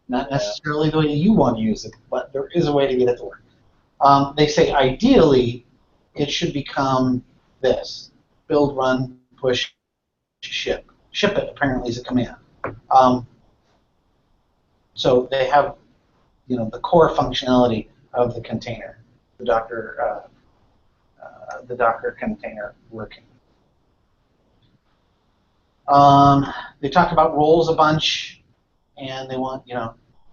Not necessarily the way you want to use it, but there is a way to get it to work. They say ideally it should become this: build, run, push, ship. Ship it apparently is a command. So they have the core functionality of the container, the Docker container working. They talk about roles a bunch, and they want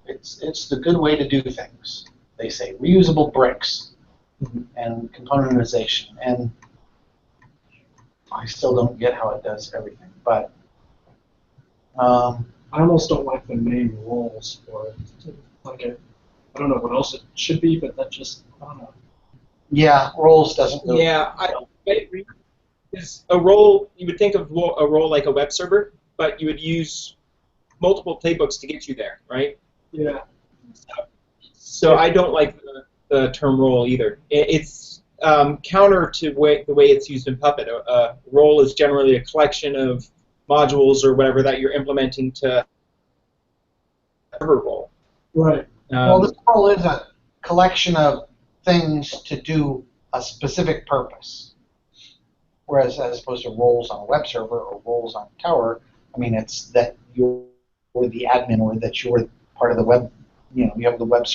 it's the good way to do things. They say reusable bricks and componentization, and I still don't get how it does everything, but I almost don't like the name roles for it. Like I don't know what else it should be, but that just, I don't know. yeah, roles doesn't really. Yeah, I agree. Is a role, you would think of a role like a web server, but you would use multiple playbooks to get you there, right? Yeah. So I don't like the term role either. It's counter to the way it's used in Puppet. A role is generally a collection of modules or whatever that you're implementing to server role. Right. Well, this role is a collection of things to do a specific purpose. Whereas, as opposed to roles on a web server or roles on Tower, I mean, it's that you're the admin or that you're part of the web, you have the web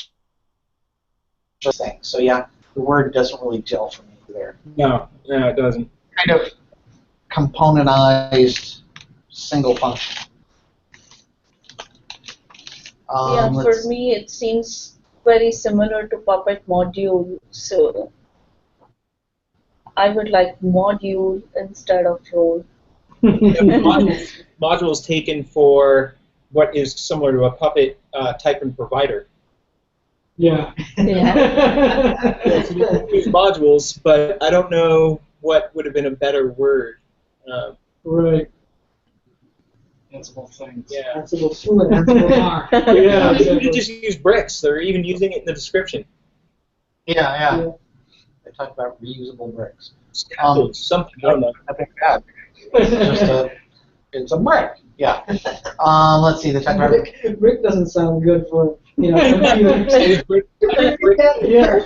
thing. So yeah, the word doesn't really gel for me there. No, it doesn't. Kind of componentized single function. Yeah, for Let's- me it seems very similar to Puppet module, so I would like module instead of role. Modules taken for what is similar to a Puppet type and provider. Yeah. So we can use modules, but I don't know what would have been a better word. Right. Ansible things. Yeah. Ansible foo and Ansible R. Yeah, You could exactly. just use bricks. They're even using it in the description. yeah. They talk about reusable bricks. Scaffolds, something. I don't know. Nothing bad. It's a brick. Yeah. Let's see. They talk about Rick doesn't sound good for, computers. Is brick- Yeah.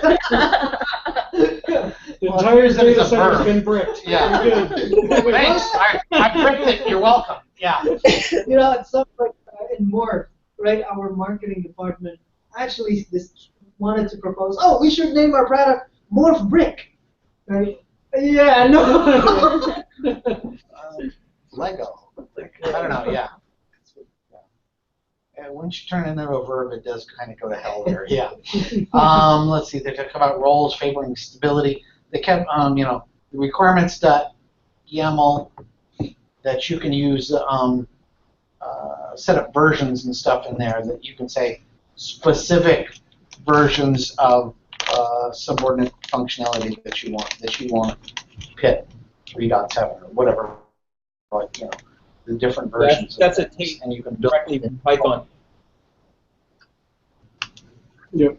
The Well, entire use it as data a center's verb. been bricked. Yeah. You're good. Wait, Thanks. what? I bricked it. You're welcome. Yeah. It's something like in Morph, right? Our marketing department actually wanted to propose, we should name our product Morph Brick, right? Yeah, no. Lego. I don't know. Yeah. And once you turn it into a verb, it does kind of go to hell there. Yeah. Let's see. They talk about roles favoring stability. They kept, the requirements.yaml that you can use, set up versions and stuff in there that you can say specific versions of subordinate functionality that you want PIT 3.7 or whatever, like, the different versions. That's of a things, take and you can build directly from Python. Yep.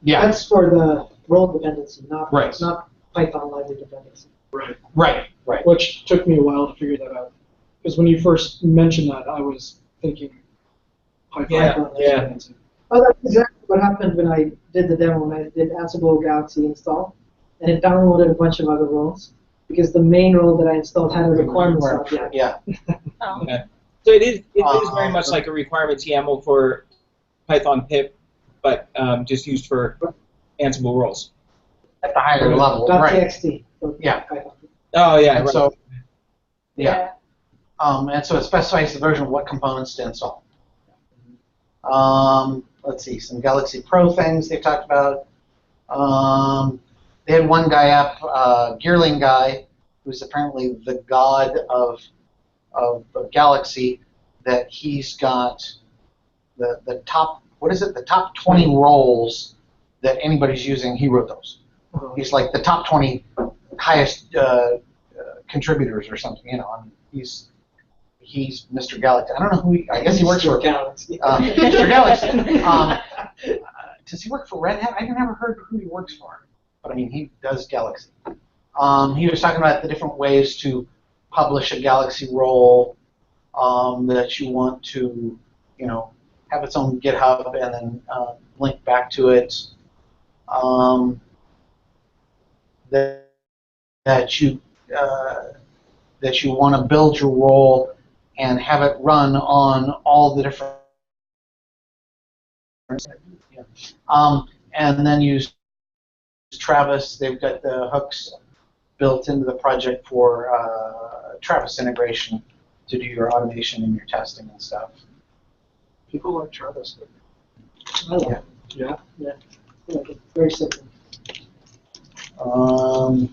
Yeah. That's for the role dependency, not Right. not Python library dependency. Right. Right. Which took me a while to figure that out. Because when you first mentioned that, I was thinking Python. Yeah. Oh, that's exactly what happened when I did the demo. When I did Ansible Galaxy install, and it downloaded a bunch of other roles because the main role that I installed had a requirements object. Yeah. Oh. Okay. So it is very much like a requirements YAML for Python pip, but just used for Ansible roles. At the higher level. Dot Right. .txt. Yeah. Python. Oh yeah. And Right. so, yeah. And so it specifies the version of what components to install. Let's see, some Galaxy Pro things they talked about. They had one guy up, Gearling guy, who's apparently the god of Galaxy, that he's got the top, the top 20 roles that anybody's using, he wrote those. He's like the top 20 highest contributors or something, I mean, he's Mr. Galaxy. I don't know who I guess he works for Galaxy. Mr. Galaxy. Does he work for Red Hat? I never heard who he works for, but I mean he does Galaxy. He was talking about the different ways to publish a Galaxy role that you want to, have its own GitHub and then link back to it. That you want to build your role and have it run on all the different, and then use Travis. They've got the hooks built into the project for Travis integration to do your automation and your testing and stuff. People like Travis. I like it. Yeah. Yeah. It's very simple.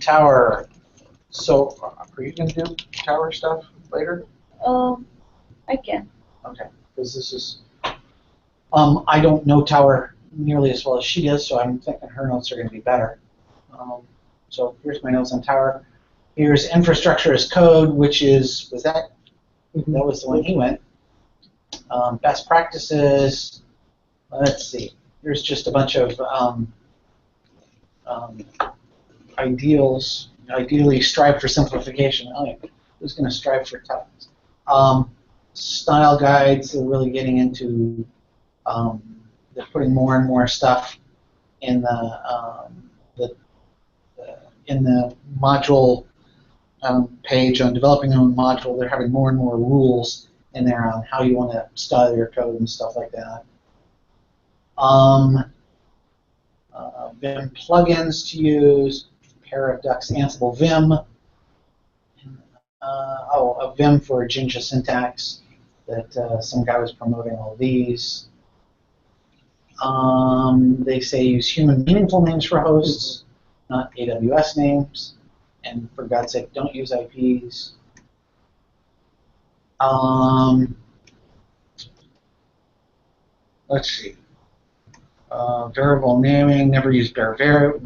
Tower. So, are you going to do Tower stuff later? I can. Okay, because this is, I don't know Tower nearly as well as she does, so I'm thinking her notes are going to be better. So here's my notes on Tower. Here's infrastructure as code, which is, that was the one he went. Best practices, let's see. Here's just a bunch of ideals. Ideally, strive for simplification. Oh, yeah. Who's going to strive for toughness? Style guides. They're really getting into. They're putting more and more stuff in the module page on developing your own module. They're having more and more rules in there on how you want to style your code and stuff like that. Vim plugins to use, pair of ducks, Ansible Vim. A Vim for Jinja syntax that some guy was promoting all these. They say use human meaningful names for hosts, not AWS names. And for God's sake, don't use IPs. Let's see. Variable naming, never use bare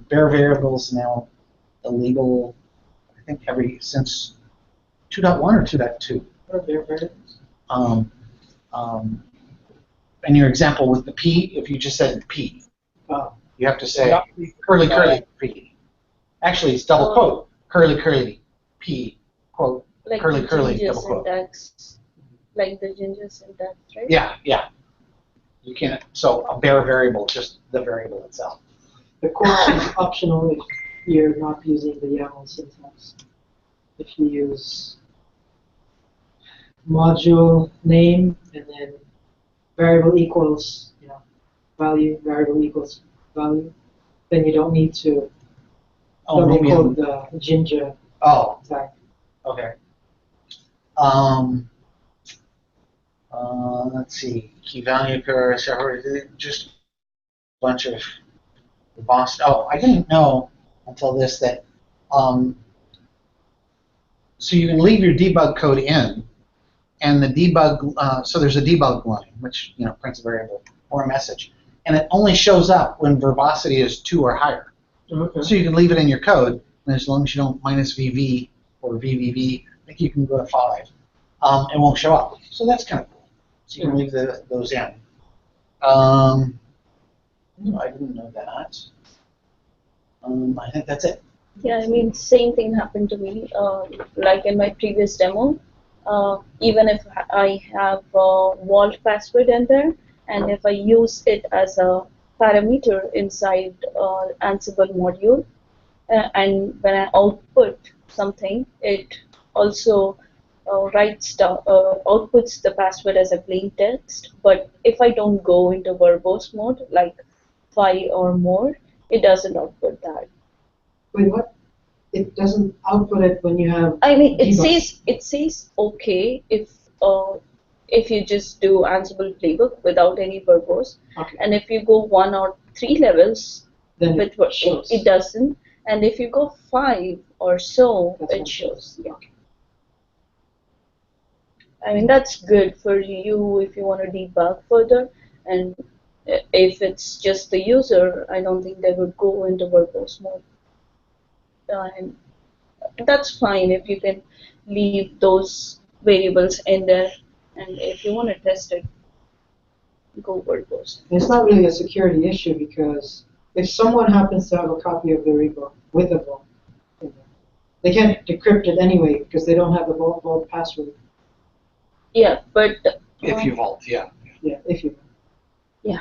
variables, now illegal, I think since 2.1 or 2.2. What are bare variables? In your example with the P, if you just said P, you have to say curly curly P. Actually, it's double quote, curly curly P, quote, Like curly the curly Jinja double quote. syntax, like the Jinja syntax, right? Yeah, yeah. You can't, so a bare variable, just the variable itself. The quote is optional if you're not using the YAML syntax. If you use module name and then variable equals, value, variable equals value, then you don't need to double quote the Jinja tag. Okay. Let's see. Key value pair, just a bunch of boss. Oh, I didn't know until this that. So you can leave your debug code in, and the debug. So there's a debug line which prints a variable or a message, and it only shows up when verbosity is 2 or higher. Okay. So you can leave it in your code, and as long as you don't minus VV or VVV, I think you can go to 5. It won't show up. So that's kind of cool. So you can leave those in. I didn't know that. I think that's it. Yeah, I mean, same thing happened to me. Like in my previous demo, even if I have a vault password in there, and if I use it as a parameter inside Ansible module, and when I output something, it also outputs the password as a plain text. But if I don't go into verbose mode, like 5 or more, it doesn't output that. Wait, what? It doesn't output it when you have. I mean, debug. it says okay if you just do Ansible playbook without any verbose, Okay. and if you go 1 or 3 levels, Then with it shows. it doesn't, and if you go 5 or so, That's when it it shows. Yeah. Okay. I mean, that's good for you if you want to debug further, and if it's just the user, I don't think they would go into verbose mode. And that's fine if you can leave those variables in there, and if you want to test it, go verbose. It's not really a security issue because if someone happens to have a copy of the repo with a vault, they can't decrypt it anyway because they don't have the vault password. Yeah, but If you vault, yeah. Yeah, if you. yeah.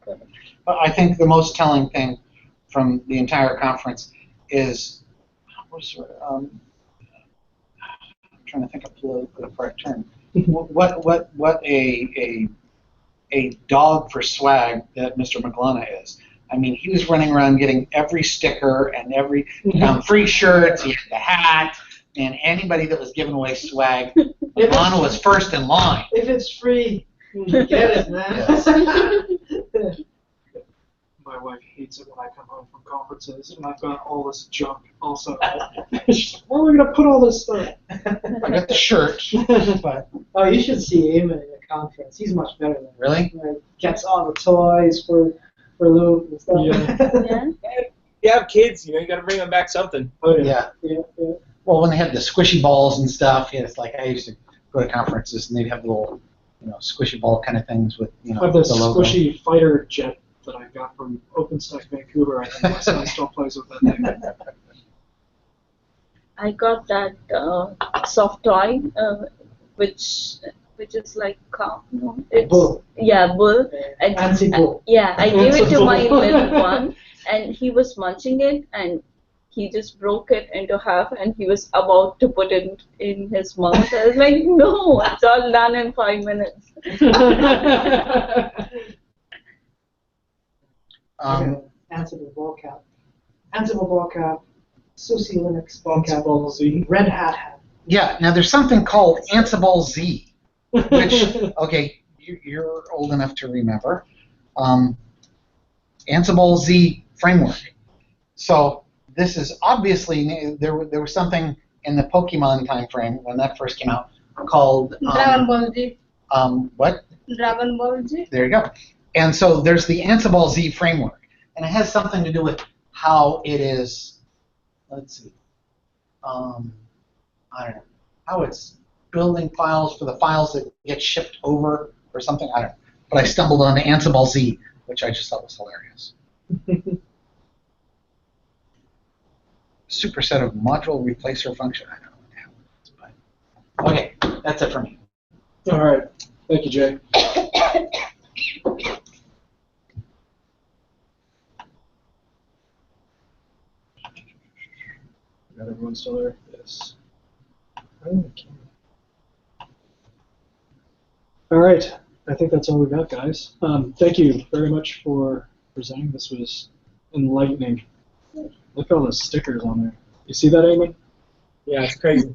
But I think the most telling thing from the entire conference is, I'm trying to think of the correct term. What a dog for swag that Mr. McGlonna is. I mean, he was running around getting every sticker and every free shirts. He had the hat, and anybody that was giving away swag, McGlonna was first in line. If it's free, get it, man. My wife hates it when I come home from conferences and I've got all this junk also. She's like, where are we going to put all this stuff? I got the shirt, but Oh, you should see Eamon at a conference. He's much better than really? Like, gets all the toys for Luke and stuff. Yeah. You have kids, you got to bring them back something. Oh, Yeah. Yeah. Well, when they had the squishy balls and stuff, it's like I used to go to conferences and they'd have little, squishy ball kind of things with, I have this the logo. squishy fighter jet that I got from OpenStack Vancouver. I think my son still plays with that thing. I got that soft toy, which is like it's Bull. yeah, bull. Fancy bull. Yeah, I gave it to my little one, and he was munching it, and he just broke it into half, and he was about to put it in his mouth. I was like, no, it's all done in 5 minutes. Ansible ball cap. Ansible ball cap, SUSE Linux ball cap, Ansible Z. Red Hat hat. Yeah, now there's something called Ansible Z, which, okay, you're old enough to remember. Ansible Z framework. So this is obviously, there was something in the Pokemon time frame when that first came out called Dragon Ball Z. what? Dragon Ball Z. There you go. And so there's the Ansible Z framework, and it has something to do with how it is. Let's see. I don't know how it's building files for the files that get shipped over or something. I don't know. But I stumbled on Ansible Z, which I just thought was hilarious. Superset of module replacer function. I don't know what the hell it is, but okay, that's it for me. All right. Thank you, Jay. Got everyone still there? Yes. Okay. All right. I think that's all we got, guys. Thank you very much for presenting. This was enlightening. Look at all those stickers on there. You see that, Eamon? Yeah, it's crazy.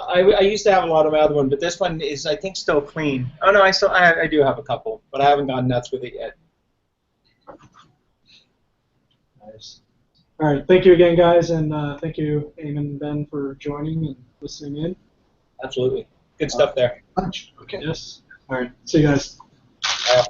I used to have a lot of my other one, but this one is, I think, still clean. Oh no, I do have a couple, but I haven't gone nuts with it yet. Nice. All right. Thank you again, guys, and thank you, Eamon and Ben, for joining and listening in. Absolutely, good stuff there. Bunch. Okay. Yes. All right. See you guys. Bye.